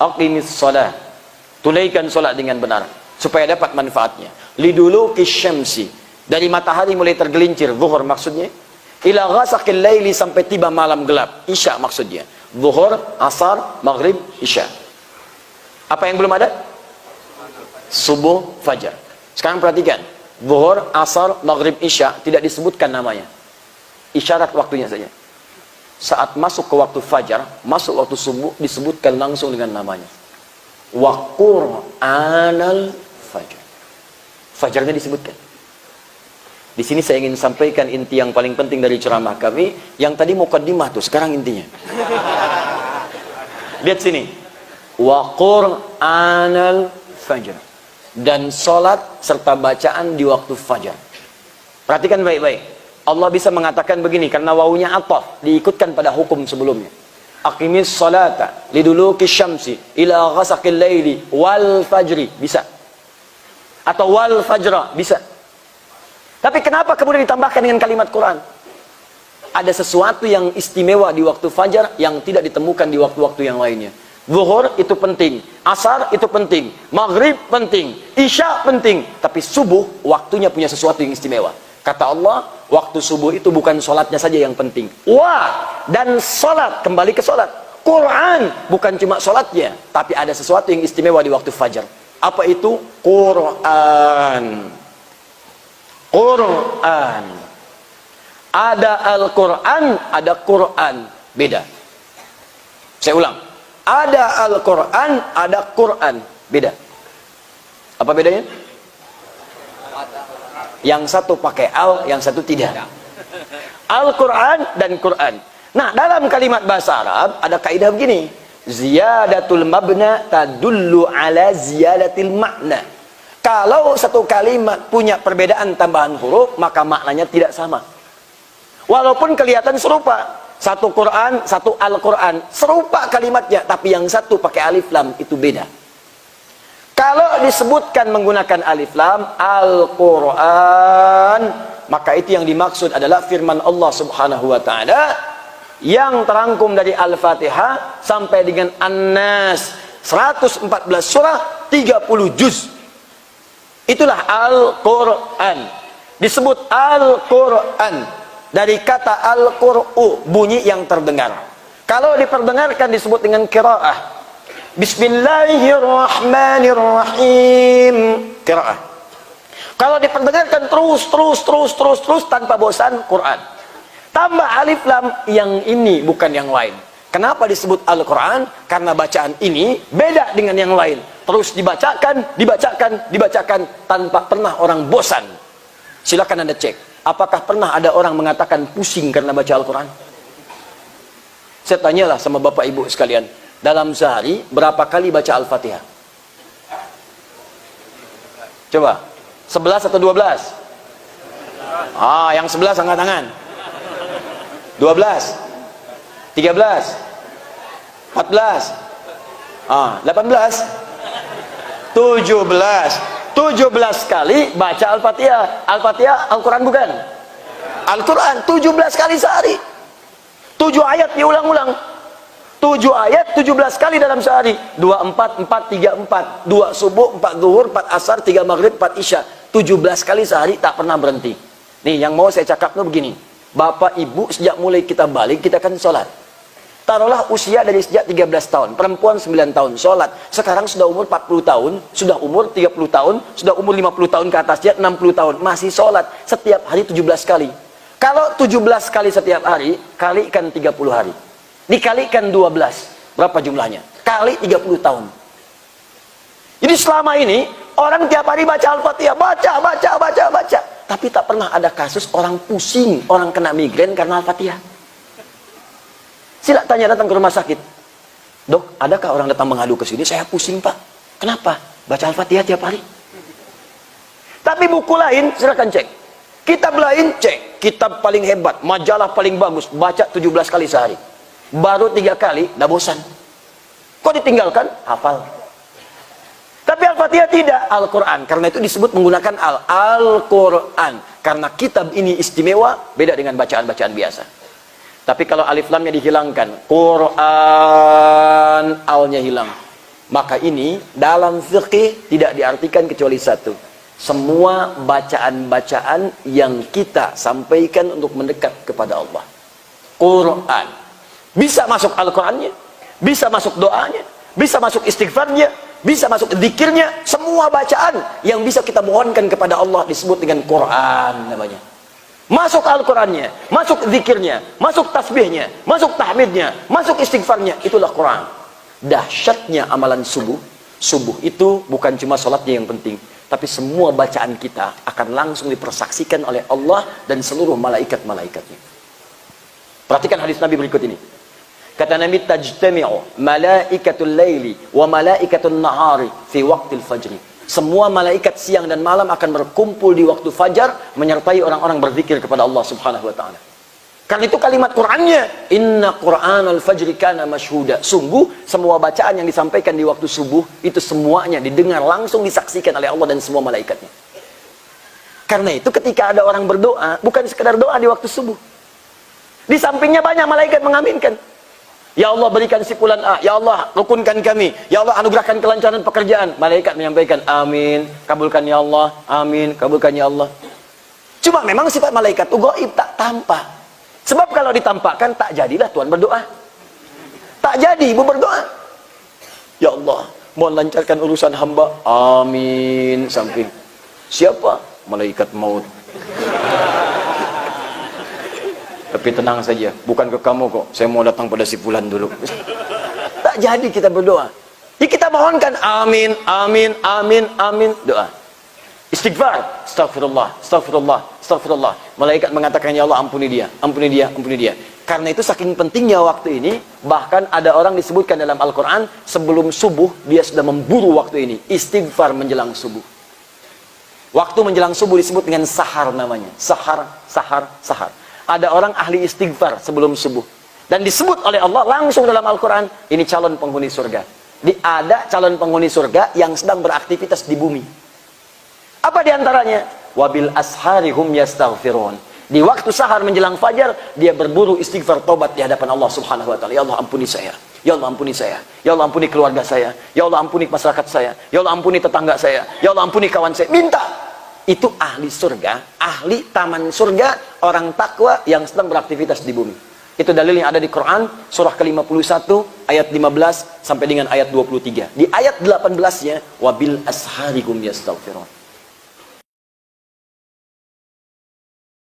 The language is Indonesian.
Aqimis shalah. Tunaikan salat dengan benar supaya dapat manfaatnya. Liduluki syamsi, dari matahari mulai tergelincir, zuhur maksudnya, ila ghasaqil laili, sampai tiba malam gelap, isya maksudnya. Zuhur, asar, maghrib, isya. Apa yang belum ada? Subuh, fajar. Sekarang perhatikan, zuhur, asar, maghrib, isya tidak disebutkan namanya, isyarat waktunya saja. Saat masuk ke waktu fajar, masuk waktu subuh, disebutkan langsung dengan namanya. Wa Qur'anal Fajr. Fajarnya disebutkan. Di sini saya ingin sampaikan inti yang paling penting dari ceramah kami. Yang tadi mukaddimah tuh, sekarang intinya. Lihat sini. Wa Qur'anal Fajr. Dan salat serta bacaan di waktu fajar. Perhatikan baik-baik. Allah bisa mengatakan begini karena wawunya ataf, diikutkan pada hukum sebelumnya. Aqimis salata liduluki syamsi ila ghasaqil laili wal fajri, bisa. Atau wal fajra, bisa. Tapi kenapa kemudian ditambahkan dengan kalimat Quran? Ada sesuatu yang istimewa di waktu fajar yang tidak ditemukan di waktu-waktu yang lainnya. Zuhur itu penting, asar itu penting, maghrib penting, isya penting, tapi subuh waktunya punya sesuatu yang istimewa. Kata Allah, waktu subuh itu bukan sholatnya saja yang penting. Wah, dan sholat, kembali ke sholat. Quran, bukan cuma sholatnya, tapi ada sesuatu yang istimewa di waktu fajar. Apa itu? Quran. Quran. Ada Al-Quran, ada Quran. Beda. Saya ulang. Ada Al-Quran, ada Quran. Beda. Apa bedanya? Yang satu pakai al, yang satu tidak. Al-Quran dan Quran. Nah, dalam kalimat bahasa Arab ada kaidah begini. Ziyadatul mabna tadullu ala ziyadatil makna. Kalau satu kalimat punya perbedaan tambahan huruf, maka maknanya tidak sama. Walaupun kelihatan serupa. Satu Quran, satu Al-Quran. Serupa kalimatnya, tapi yang satu pakai alif lam, itu beda. Kalau disebutkan menggunakan alif lam, Al-Quran, maka itu yang dimaksud adalah firman Allah Subhanahu wa ta'ala yang terangkum dari Al-Fatihah sampai dengan An-Nas, 114 surah, 30 juz. Itulah Al-Quran. Disebut Al-Quran dari kata Al-Qur'u, bunyi yang terdengar. Kalau diperdengarkan disebut dengan qiraah. Bismillahirrahmanirrahim, qiraah. Kalau diperdengarkan terus tanpa bosan, Quran. Tambah alif lam, yang ini bukan yang lain. Kenapa disebut Al-Quran? Karena bacaan ini beda dengan yang lain. Terus dibacakan tanpa pernah orang bosan. Silakan Anda cek. Apakah pernah ada orang mengatakan pusing karena baca Al-Quran? Saya tanyalah sama Bapak Ibu sekalian. Dalam sehari berapa kali baca Al-Fatihah? Coba, 11 atau 12? Yang 11 angkat tangan. 12, 13, 14, 18, 17. 17 kali baca Al-Fatihah. Al-Fatihah Al-Quran bukan? Al-Quran 17 kali sehari. 7 ayat diulang-ulang. 7 ayat 17 kali dalam sehari. 2, 4, 4, 3, 4. 2 subuh, 4 zuhur, 4 asar, 3 maghrib, 4 isya. 17 kali sehari, tak pernah berhenti. Nih, yang mau saya cakap tuh begini. Bapak Ibu, sejak mulai kita balik, kita kan sholat. Taruhlah usia dari sejak 13 tahun. Perempuan 9 tahun, sholat. Sekarang sudah umur 40 tahun, sudah umur 30 tahun, sudah umur 50 tahun ke atasnya, 60 tahun. Masih sholat. Setiap hari 17 kali. Kalau 17 kali setiap hari, kalikan 30 hari. Dikalikan 12, berapa jumlahnya? Kali 30 tahun. Jadi selama ini orang tiap hari baca Al-Fatihah, baca, tapi tak pernah ada kasus orang pusing, orang kena migrain karena Al-Fatihah. Sila tanya datang ke rumah sakit, dok, adakah orang datang mengadu ke sini? Saya pusing pak. Kenapa? Baca Al-Fatihah tiap hari. Tapi buku lain silakan cek. Kitab lain cek. Kitab paling hebat, majalah paling bagus, baca 17 kali sehari. Baru 3 kali, dah bosan. Kok ditinggalkan? Hafal. Tapi Al-Fatihah tidak, Al-Quran. Karena itu disebut menggunakan Al-Quran. Karena kitab ini istimewa, beda dengan bacaan-bacaan biasa. Tapi kalau alif lamnya dihilangkan, Quran, alnya hilang. Maka ini dalam fikih tidak diartikan kecuali satu. Semua bacaan-bacaan yang kita sampaikan untuk mendekat kepada Allah. Quran. Bisa masuk Al-Qurannya, bisa masuk doanya, bisa masuk istighfarnya, bisa masuk zikirnya. Semua bacaan yang bisa kita mohonkan kepada Allah disebut dengan Quran namanya. Masuk Al-Qurannya, masuk zikirnya, masuk tasbihnya, masuk tahmidnya, masuk istighfarnya, itulah Quran. Dahsyatnya amalan subuh. Subuh itu bukan cuma sholatnya yang penting, tapi semua bacaan kita akan langsung dipersaksikan oleh Allah dan seluruh malaikat-malaikatnya. Perhatikan hadis Nabi berikut ini. Kata Nabi, tajtami'u malaikatul laili wa malaikatul nahari fi waqtil fajri. Semua malaikat siang dan malam akan berkumpul di waktu fajar menyertai orang-orang berzikir kepada Allah Subhanahu wa taala. Karena itu kalimat Qur'annya, inna Qur'anal fajri kana masyhuda. Sungguh semua bacaan yang disampaikan di waktu subuh itu semuanya didengar langsung, disaksikan oleh Allah dan semua malaikatnya. Karena itu ketika ada orang berdoa, bukan sekedar doa di waktu subuh. Di sampingnya banyak malaikat mengaminkan. Ya Allah berikan si fulan A, ya Allah rukunkan kami, ya Allah anugerahkan kelancaran pekerjaan. Malaikat menyampaikan amin, kabulkan ya Allah, amin, kabulkan ya Allah. Cuma memang sifat malaikat itu gaib, tak tampak. Sebab kalau ditampakkan tak jadilah Tuhan berdoa. Tak jadi ibu berdoa. Ya Allah, mohon lancarkan urusan hamba. Amin. Samping. Siapa? Malaikat maut. Tapi tenang saja, bukan ke kamu kok. Saya mau datang pada si fulan dulu. Tak jadi kita berdoa. Jadi kita mohonkan amin, amin, amin, amin. Doa. Istighfar, astagfirullah, astagfirullah, astagfirullah. Malaikat mengatakan, ya Allah ampuni dia, ampuni dia, ampuni dia. Karena itu saking pentingnya waktu ini, bahkan ada orang disebutkan dalam Al-Quran, sebelum subuh, dia sudah memburu waktu ini. Istighfar menjelang subuh. Waktu menjelang subuh disebut dengan sahar namanya. Sahar, sahar, sahar. Ada orang ahli istighfar sebelum subuh. Dan disebut oleh Allah langsung dalam Al-Quran, ini calon penghuni surga. Ada calon penghuni surga yang sedang beraktivitas di bumi. Apa diantaranya? Wabil asharihum yastaghfirun. Di waktu sahar menjelang fajar, dia berburu istighfar tobat di hadapan Allah Subhanahu wa taala. Ya Allah ampuni saya. Ya Allah ampuni saya. Ya Allah ampuni keluarga saya. Ya Allah ampuni masyarakat saya. Ya Allah ampuni tetangga saya. Ya Allah ampuni kawan saya. Minta. Itu ahli surga, ahli taman surga, orang takwa yang sedang beraktivitas di bumi. Itu dalil yang ada di Quran, surah ke-51, ayat 15 sampai dengan ayat 23. Di ayat 18-nya, wabil asharihum yastaghfirun.